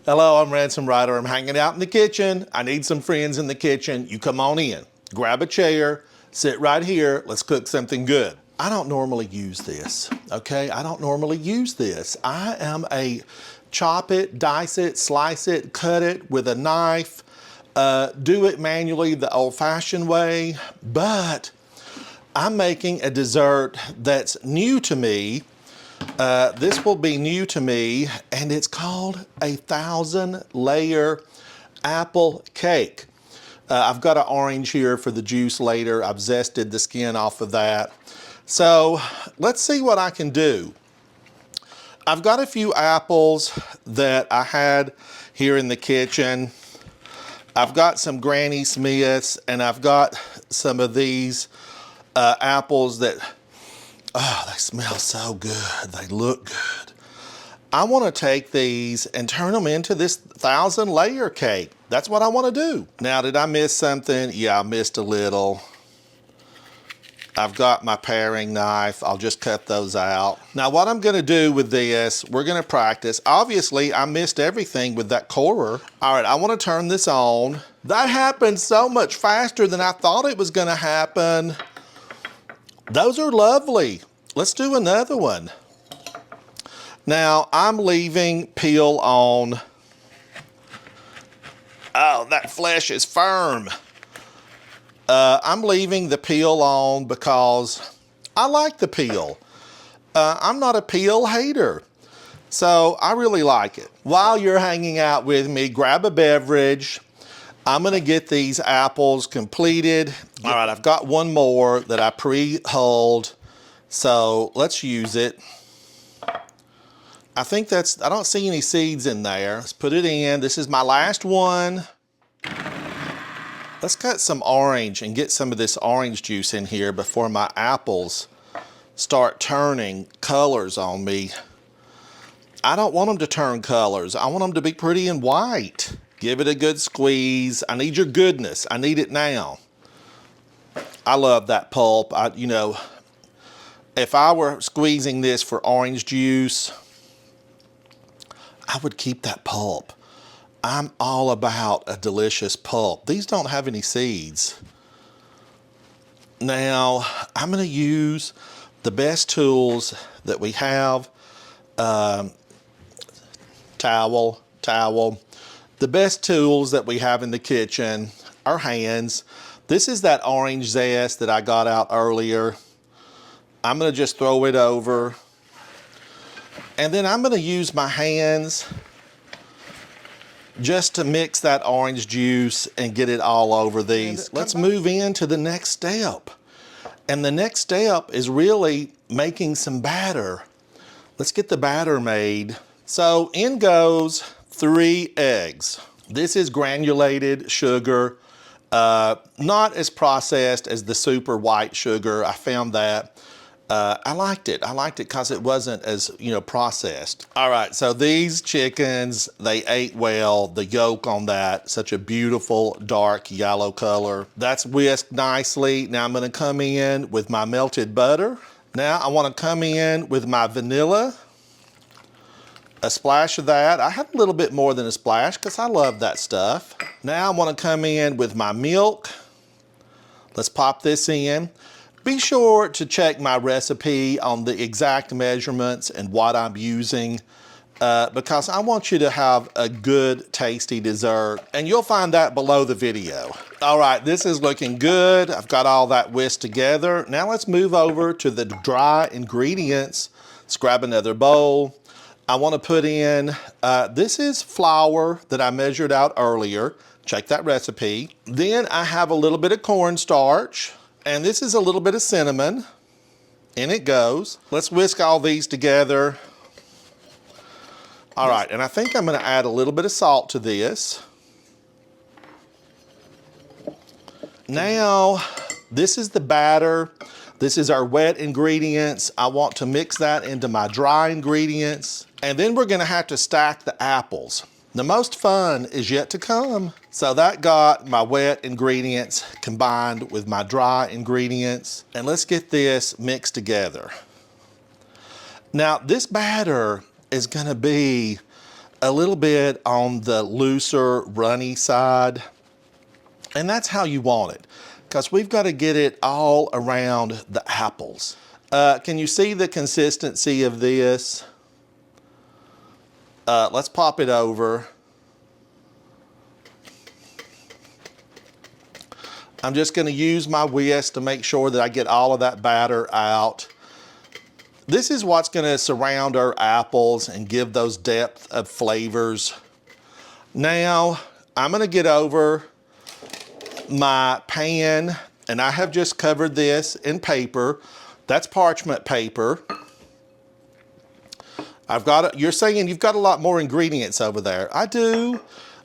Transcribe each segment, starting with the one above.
Hello, I'm Ransom Ryder. I'm hanging out in the kitchen. I need some friends in the kitchen. You come on in, grab a chair, sit right here. Let's cook something good. I don't normally use this, okay? I don't normally use this. I am a chop it, dice it, slice it, cut it with a knife, do it manually the old-fashioned way, but I'm making a dessert that's new to me. This will be new to me, and it's called a 1,000-layer apple cake. I've got an orange here for the juice later. I've zested the skin off of that. So let's see what I can do. I've got a few apples that I had here in the kitchen. I've got some Granny Smiths, and I've got some of these apples that, oh, they smell so good. They look good. I want to take these and turn them into this 1,000-layer cake. That's what I want to do. Now, did I miss something? Yeah, I missed a little. I've got my paring knife. I'll just cut those out. Now, what I'm going to do with this, we're going to practice. Obviously, I missed everything with that corer. All right, I want to turn this on. That happened so much faster than I thought it was going to happen. Those are lovely. Let's do another one. Now, I'm leaving peel on. Oh, that flesh is firm. I'm leaving the peel on because I like the peel. I'm not a peel hater, so I really like it. While you're hanging out with me, grab a beverage. I'm gonna get these apples completed. All right, I've got one more that I pre-hulled, so let's use it. I think I don't see any seeds in there. Let's put it in. This is my last one. Let's cut some orange and get some of this orange juice in here before my apples start turning colors on me. I don't want them to turn colors. I want them to be pretty and white. Give it a good squeeze. I need your goodness. I need it now. I love that pulp. You know, if I were squeezing this for orange juice, I would keep that pulp. I'm all about a delicious pulp. These don't have any seeds. Now, I'm gonna use the best tools that we have. Towel. The best tools that we have in the kitchen are hands. This is that orange zest that I got out earlier. I'm gonna just throw it over. And then I'm gonna use my hands just to mix that orange juice and get it all over these. Let's move into the next step. And the next step is really making some batter. Let's get the batter made. So in goes 3 eggs. This is granulated sugar, not as processed as the super white sugar. I found that. I liked it because it wasn't as, processed. All right, so these chickens, they ate well. The yolk on that, such a beautiful dark yellow color. That's whisked nicely. Now I'm gonna come in with my melted butter. Now I wanna come in with my vanilla. A splash of that. I have a little bit more than a splash because I love that stuff. Now I wanna come in with my milk. Let's pop this in. Be sure to check my recipe on the exact measurements and what I'm using because I want you to have a good, tasty dessert, and you'll find that below the video. All right, this is looking good. I've got all that whisked together. Now let's move over to the dry ingredients. Let's grab another bowl. I want to put in, this is flour that I measured out earlier. Check that recipe. Then I have a little bit of cornstarch. And this is a little bit of cinnamon. In it goes. Let's whisk all these together. All right, and I think I'm gonna add a little bit of salt to this. Now, this is the batter. This is our wet ingredients. I want to mix that into my dry ingredients. And then we're gonna have to stack the apples. The most fun is yet to come. So that got my wet ingredients combined with my dry ingredients. And let's get this mixed together. Now this batter is gonna be a little bit on the looser, runny side. And that's how you want it, because we've got to get it all around the apples. Can you see the consistency of this? Let's pop it over. I'm just going to use my whisk to make sure that I get all of that batter out. This is what's going to surround our apples and give those depth of flavors. Now, I'm going to get over my pan, and I have just covered this in paper. That's parchment paper. You're saying you've got a lot more ingredients over there. I do.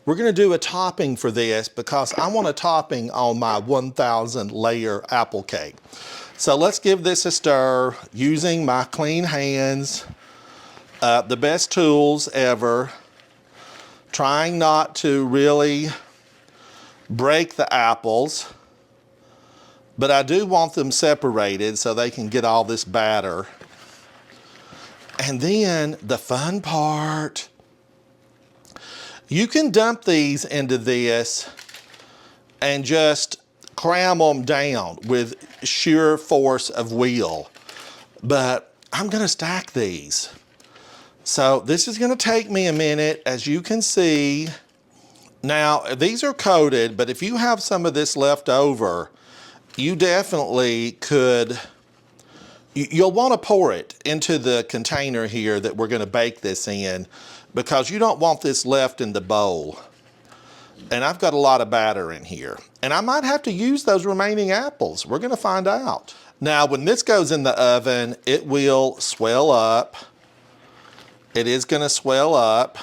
We're gonna do a topping for this because I want a topping on my 1,000 layer apple cake. So let's give this a stir using my clean hands, the best tools ever, trying not to really break the apples, but I do want them separated so they can get all this batter. And then the fun part, you can dump these into this and just cram them down with sheer force of will. But I'm gonna stack these. So this is gonna take me a minute, as you can see. Now, these are coated, but if you have some of this left over, you definitely could, you'll want to pour it into the container here that we're going to bake this in, because you don't want this left in the bowl. And I've got a lot of batter in here, and I might have to use those remaining apples. We're going to find out. Now, when this goes in the oven, it will swell up. It is going to swell up,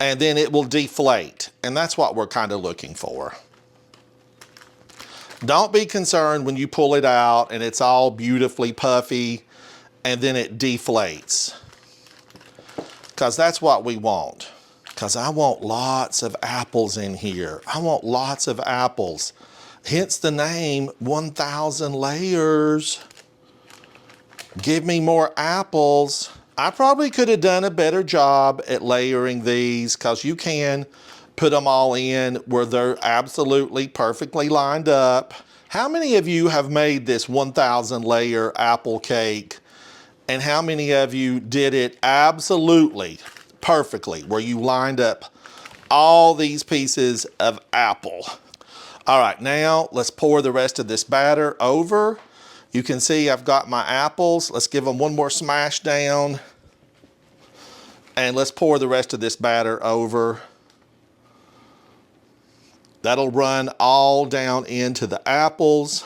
and then it will deflate. And that's what we're kind of looking for. Don't be concerned when you pull it out and it's all beautifully puffy and then it deflates, because that's what we want. Because I want lots of apples in here. I want lots of apples. Hence the name 1,000 layers. Give me more apples. I probably could have done a better job at layering these, because you can put them all in where they're absolutely perfectly lined up. How many of you have made this 1,000 layer apple cake, and how many of you did it absolutely perfectly, where you lined up all these pieces of apple? All right, now let's pour the rest of this batter over. You can see I've got my apples. Let's give them one more smash down, and let's pour the rest of this batter over. That'll run all down into the apples.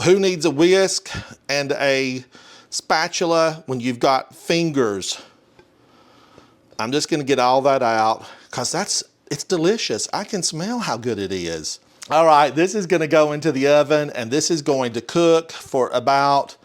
Who needs a whisk and a spatula when you've got fingers? I'm just gonna get all that out, because it's delicious. I can smell how good it is. All right, this is gonna go into the oven, and this is going to cook for about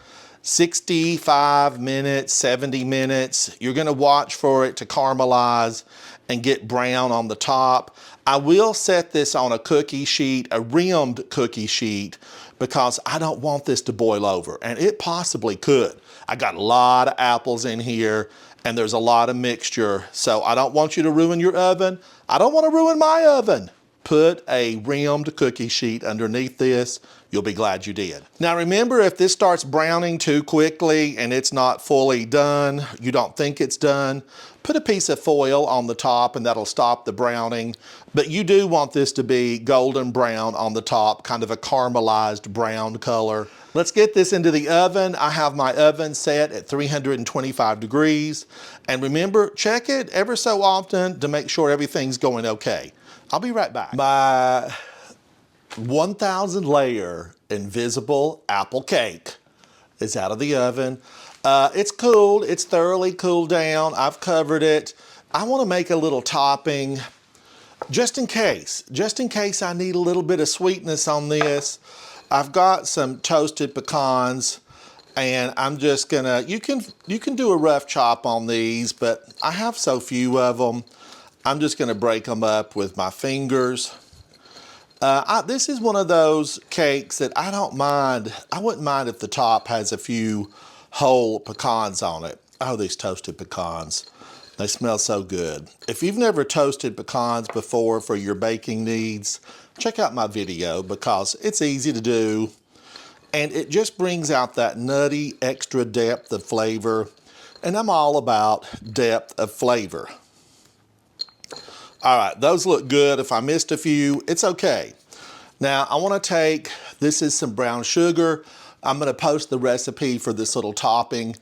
65 minutes, 70 minutes. You're gonna watch for it to caramelize and get brown on the top. I will set this on a cookie sheet, a rimmed cookie sheet, because I don't want this to boil over, and it possibly could. I got a lot of apples in here, and there's a lot of mixture, so I don't want you to ruin your oven. I don't want to ruin my oven. Put a rimmed cookie sheet underneath this. You'll be glad you did. Now remember, if this starts browning too quickly and it's not fully done, you don't think it's done, put a piece of foil on the top and that'll stop the browning. But you do want this to be golden brown on the top, kind of a caramelized brown color. Let's get this into the oven. I have my oven set at 325 degrees. And remember, check it ever so often to make sure everything's going okay. I'll be right back. My 1,000 layer invisible apple cake is out of the oven. It's cooled, it's thoroughly cooled down. I've covered it. I want to make a little topping just in case I need a little bit of sweetness on this. I've got some toasted pecans, and I'm just gonna, you can do a rough chop on these, but I have so few of them. I'm just gonna break them up with my fingers. This is one of those cakes that I don't mind. I wouldn't mind if the top has a few whole pecans on it. Oh, these toasted pecans. They smell so good. If you've never toasted pecans before for your baking needs, check out my video because it's easy to do and it just brings out that nutty extra depth of flavor. And I'm all about depth of flavor. All right, those look good. If I missed a few, it's okay. Now I want to take, this is some brown sugar. I'm going to post the recipe for this little topping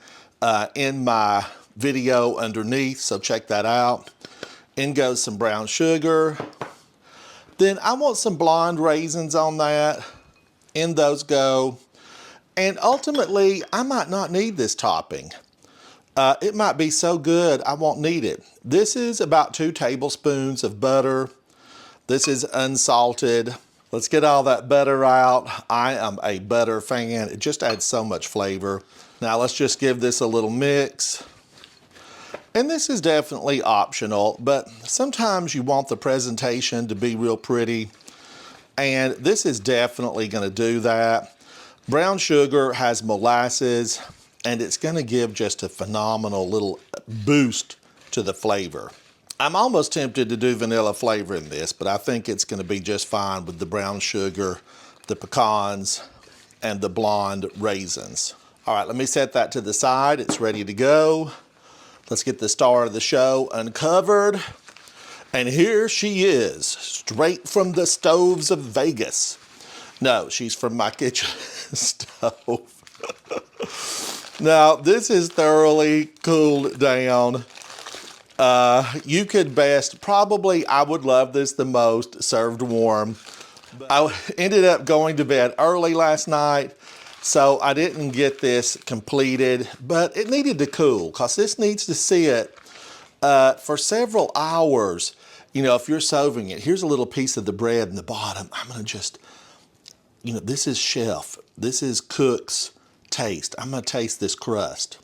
in my video underneath, so check that out. In goes some brown sugar. Then I want some blonde raisins on that. In those go. And ultimately, I might not need this topping. It might be so good, I won't need it. This is about 2 tablespoons of butter. This is unsalted. Let's get all that butter out. I am a butter fan. It just adds so much flavor. Now let's just give this a little mix. And this is definitely optional, but sometimes you want the presentation to be real pretty. And this is definitely gonna do that. Brown sugar has molasses, and it's gonna give just a phenomenal little boost to the flavor. I'm almost tempted to do vanilla flavor in this, but I think it's gonna be just fine with the brown sugar, the pecans, and the blonde raisins. All right, let me set that to the side. It's ready to go. Let's get the star of the show uncovered. And here she is, straight from the stoves of Vegas. No, she's from my kitchen stove. Now, this is thoroughly cooled down. You could best, probably I would love this the most served warm. I ended up going to bed early last night, so I didn't get this completed, but it needed to cool because this needs to sit for several hours. You know, if you're serving it, here's a little piece of the bread in the bottom. I'm gonna just, you know, this is chef, this is cook's taste. I'm gonna taste this crust.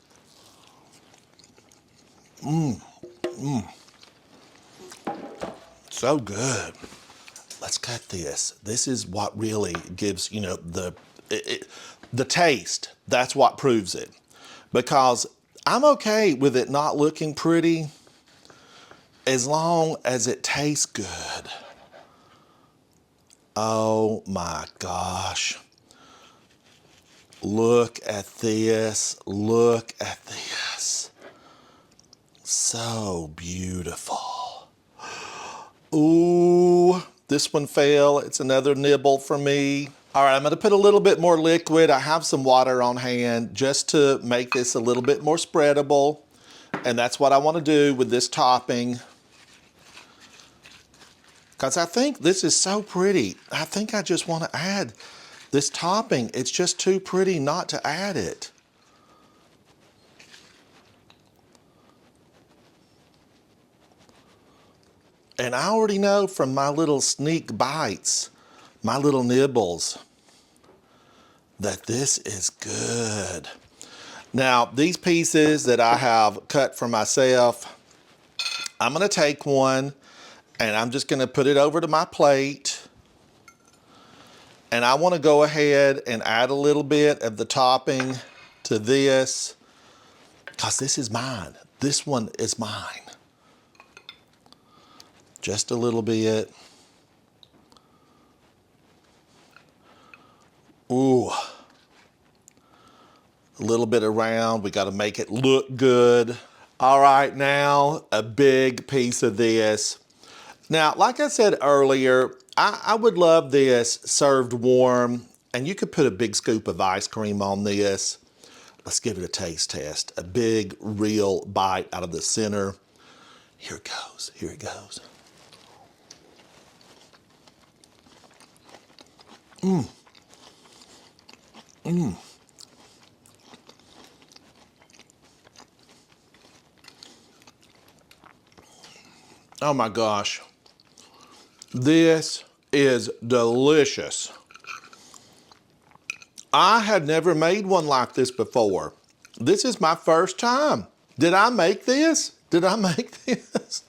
So good. Let's cut this. This is what really gives, you know, the taste. That's what proves it. Because I'm okay with it not looking pretty as long as it tastes good. Oh my gosh. Look at this. Look at this. So beautiful. Ooh, this one fell. It's another nibble for me. All right, I'm gonna put a little bit more liquid. I have some water on hand just to make this a little bit more spreadable. And that's what I wanna do with this topping. Because I think this is so pretty. I think I just wanna add this topping. It's just too pretty not to add it. And I already know from my little sneak bites, my little nibbles, that this is good. Now, these pieces that I have cut for myself, I'm gonna take one and I'm just gonna put it over to my plate. And I wanna go ahead and add a little bit of the topping to this, because this is mine. This one is mine. Just a little bit. Ooh. A little bit around. We got to make it look good. All right, now a big piece of this. Now, like I said earlier, I would love this served warm, and you could put a big scoop of ice cream on this. Let's give it a taste test. A big, real bite out of the center. Here it goes. Here it goes. Mmm. Mmm. Oh my gosh. This is delicious. I had never made one like this before. This is my first time. Did I make this? Did I make this?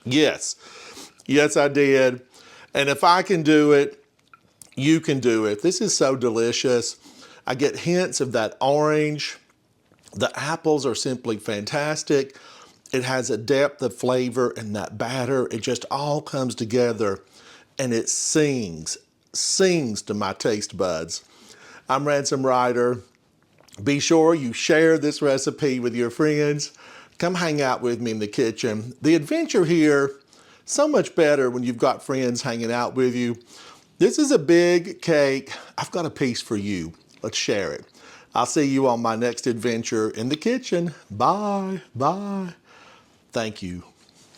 Yes. Yes, I did. And if I can do it, you can do it. This is so delicious. I get hints of that orange The apples are simply fantastic. It has a depth of flavor in that batter. It just all comes together and it sings to my taste buds. I'm Ransom Ryder. Be sure you share this recipe with your friends. Come hang out with me in the kitchen. The adventure here, so much better when you've got friends hanging out with you. This is a big cake. I've got a piece for you. Let's share it. I'll see you on my next adventure in the kitchen. Bye, bye. Thank you.